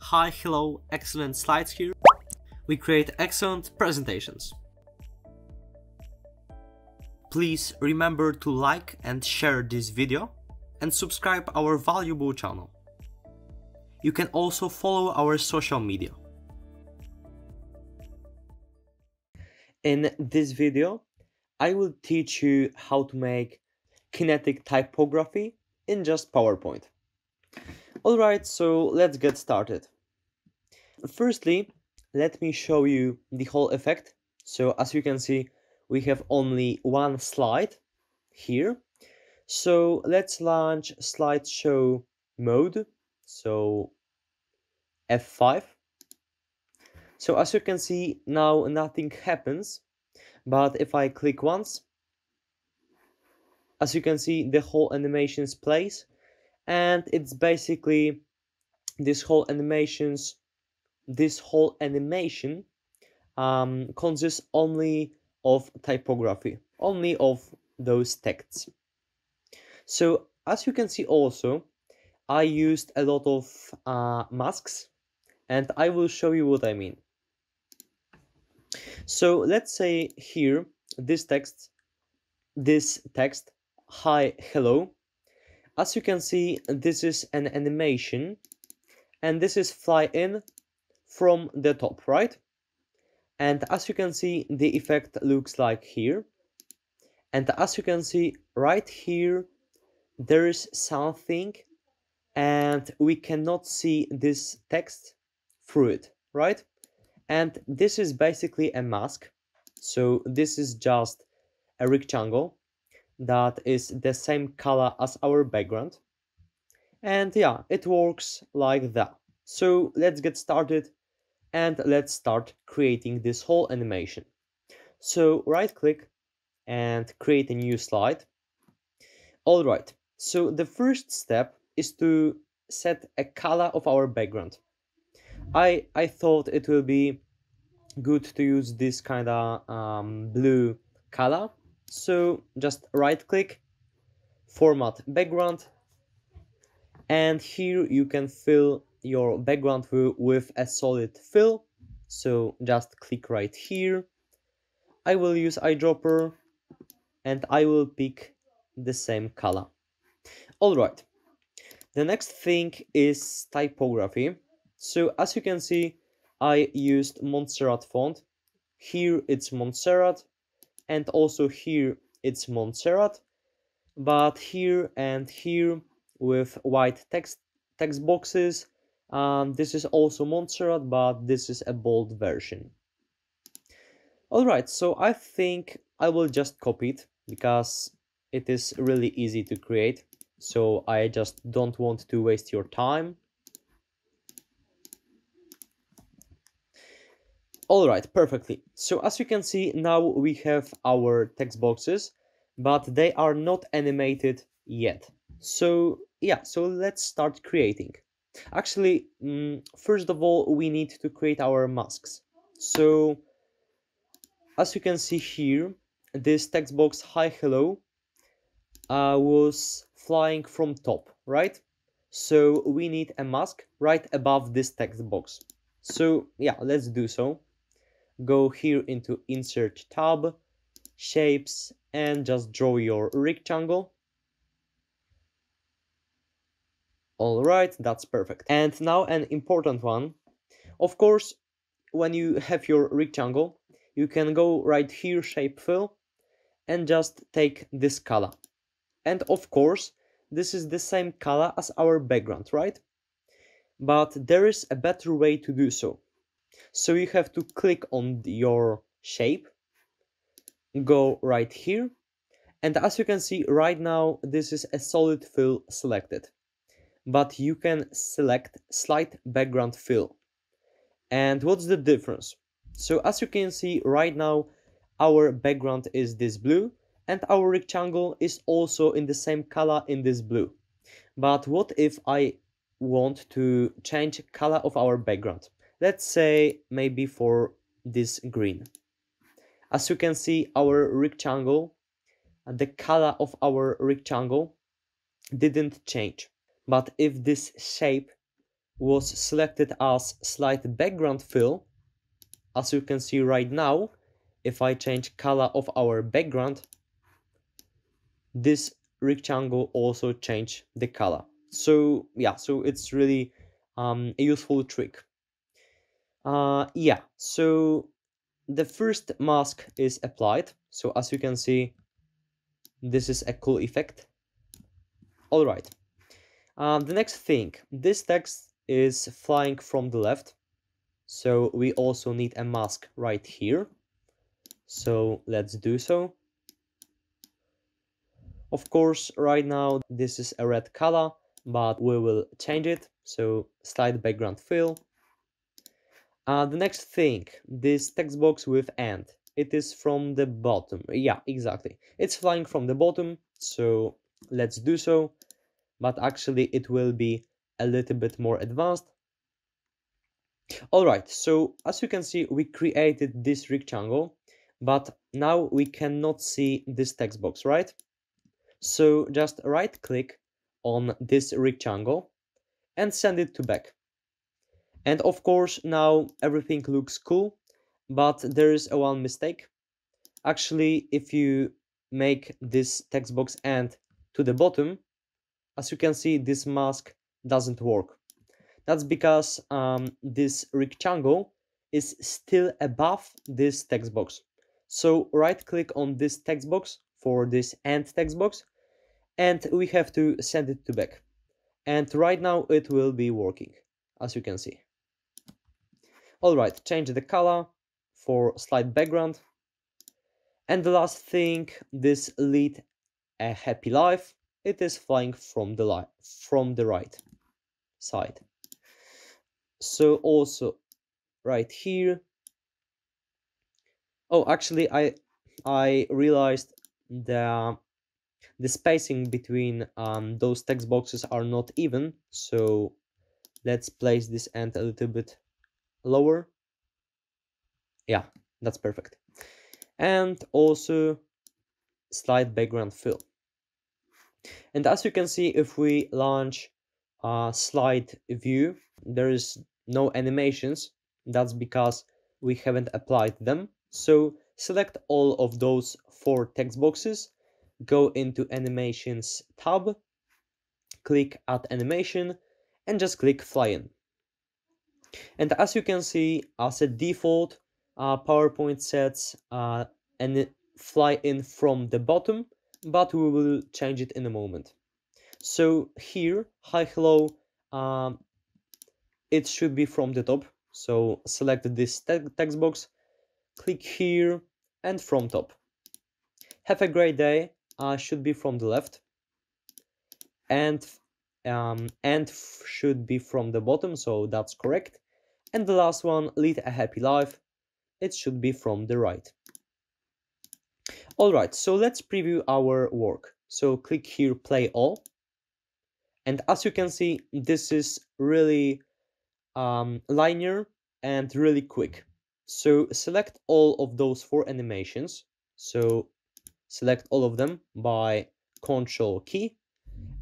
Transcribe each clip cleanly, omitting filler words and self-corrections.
Hi, hello, excellent slides here. We create excellent presentations. Please remember to like and share this video and subscribe our valuable channel. You can also follow our social media. In this video, I will teach you how to make kinetic typography in just PowerPoint. Alright, so let's get started. Firstly, let me show you the whole effect. So as you can see, we have only one slide here. So let's launch slideshow mode. So F5. So as you can see, now nothing happens. But if I click once, as you can see, the whole animation plays. And it's basically this whole animation consists only of typography, only of those texts. So as you can see also, I used a lot of masks, and I will show you what I mean. So let's say here, this text, hi, hello. As you can see, this is an animation, and this is fly in from the top, right? And as you can see, the effect looks like here. And as you can see right here, there is something, and we cannot see this text through it, right? And this is basically a mask. So this is just a rectangle that is the same color as our background. And yeah, it works like that. So let's get started and let's start creating this whole animation. So right click and create a new slide. Alright, so the first step is to set a color of our background. I thought it will be good to use this kind of blue color. So just right click, format background, and here you can fill your background with a solid fill. So just click right here. I will use eyedropper and I will pick the same color. Alright, the next thing is typography. So as you can see, I used Montserrat font. Here it's Montserrat, and also here it's Montserrat, but here and here with white text boxes, this is also Montserrat, but this is a bold version. Alright, so I think I will just copy it because it is really easy to create, so I just don't want to waste your time. Alright, perfectly. So as you can see, now we have our text boxes, but they are not animated yet. So yeah, so let's start creating. Actually, first of all, we need to create our masks. So as you can see here, this text box hi hello was flying from top, right? So we need a mask right above this text box. So yeah, let's do so. Go here into insert tab, shapes, and just draw your rectangle. Alright, that's perfect. And now an important one. Of course, when you have your rectangle, you can go right here, shape fill, and just take this color. And of course, this is the same color as our background, right? But there is a better way to do so. So you have to click on your shape, go right here, and as you can see right now, this is a solid fill selected. But you can select slight background fill. And what's the difference? So as you can see right now, our background is this blue, and our rectangle is also in the same color in this blue. But what if I want to change color of our background? Let's say maybe for this green. As you can see, our rectangle, the color of our rectangle didn't change. But if this shape was selected as slide background fill, as you can see right now, if I change color of our background, this rectangle also change the color. So yeah, so it's really a useful trick. Yeah, so the first mask is applied. So as you can see, this is a cool effect. All right. The next thing, this text is flying from the left. So we also need a mask right here. So let's do so. Of course, right now this is a red color, but we will change it. So slide background fill. The next thing, this text box with and. It is from the bottom. Yeah, exactly. It's flying from the bottom. So let's do so. But actually it will be a little bit more advanced. All right, so as you can see, we created this rectangle, but now we cannot see this text box, right? So just right click on this rectangle and send it to back. And of course, now everything looks cool, but there is one mistake. Actually, if you make this text box and to the bottom, as you can see, this mask doesn't work. That's because this rectangle is still above this text box. So right click on this text box for this and text box, and we have to send it to back. And right now it will be working, as you can see. All right, change the color for slide background. And the last thing, this lead a happy life, it is flying from the right side. So also right here. Oh, actually, I realized the spacing between those text boxes are not even. So let's place this end a little bit lower. Yeah, that's perfect. And also slide background fill. And as you can see, if we launch slide view, there is no animations. That's because we haven't applied them. So select all of those 4 text boxes, go into animations tab, click add animation, and just click fly in. And as you can see, as a default, PowerPoint sets and fly in from the bottom, but we will change it in a moment. So here, hi, hello, it should be from the top. So select this text box, click here, and from top. Have a great day should be from the left, and should be from the bottom, so that's correct. And the last one, lead a happy life, it should be from the right. All right, so let's preview our work. So click here, play all. And as you can see, this is really linear and really quick. So select all of those 4 animations. So select all of them by Control key.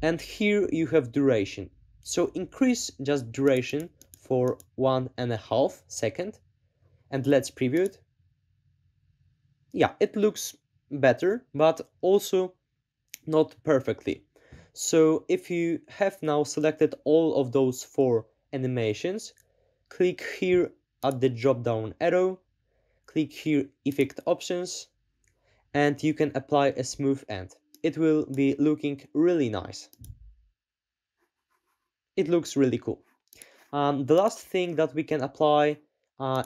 And here you have duration. So increase just duration for 1.5 seconds. And let's preview it. Yeah, it looks better, but also not perfectly. So if you have now selected all of those 4 animations, click here at the drop down arrow, click here effect options, and you can apply a smooth end. It will be looking really nice. It looks really cool. The last thing that we can apply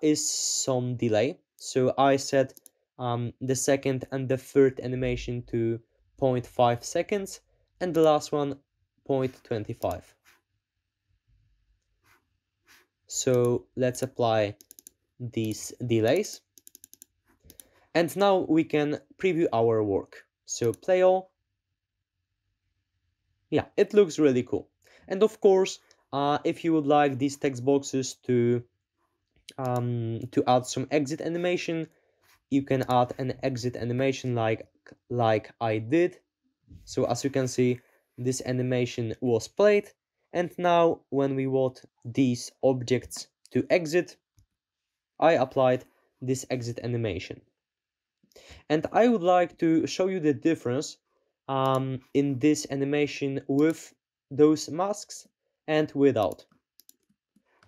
is some delay. So I set the second and the third animation to 0.5 seconds and the last one 0.25. So let's apply these delays. And now we can preview our work. So play all. Yeah, it looks really cool. And of course, if you would like these text boxes to add some exit animation, you can add an exit animation like I did. So as you can see, this animation was played And now when we want these objects to exit, I applied this exit animation. And I would like to show you the difference in this animation with those masks and without,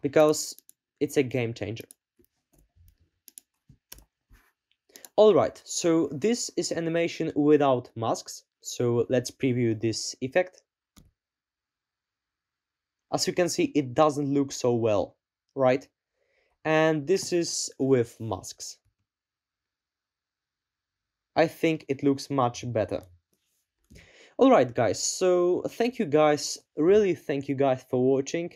because it's a game changer. Alright, so this is animation without masks, so let's preview this effect. As you can see, it doesn't look so well, right? And this is with masks. I think it looks much better. Alright guys, so thank you guys, really thank you guys for watching.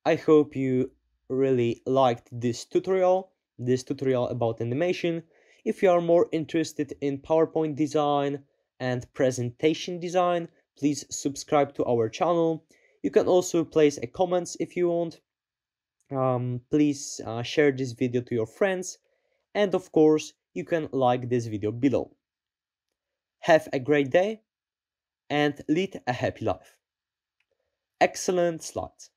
I hope you really liked this tutorial about animation. If you are more interested in PowerPoint design and presentation design, please subscribe to our channel. You can also place a comments if you want. Please share this video to your friends, and of course you can like this video below. Have a great day and lead a happy life. Excellent slides.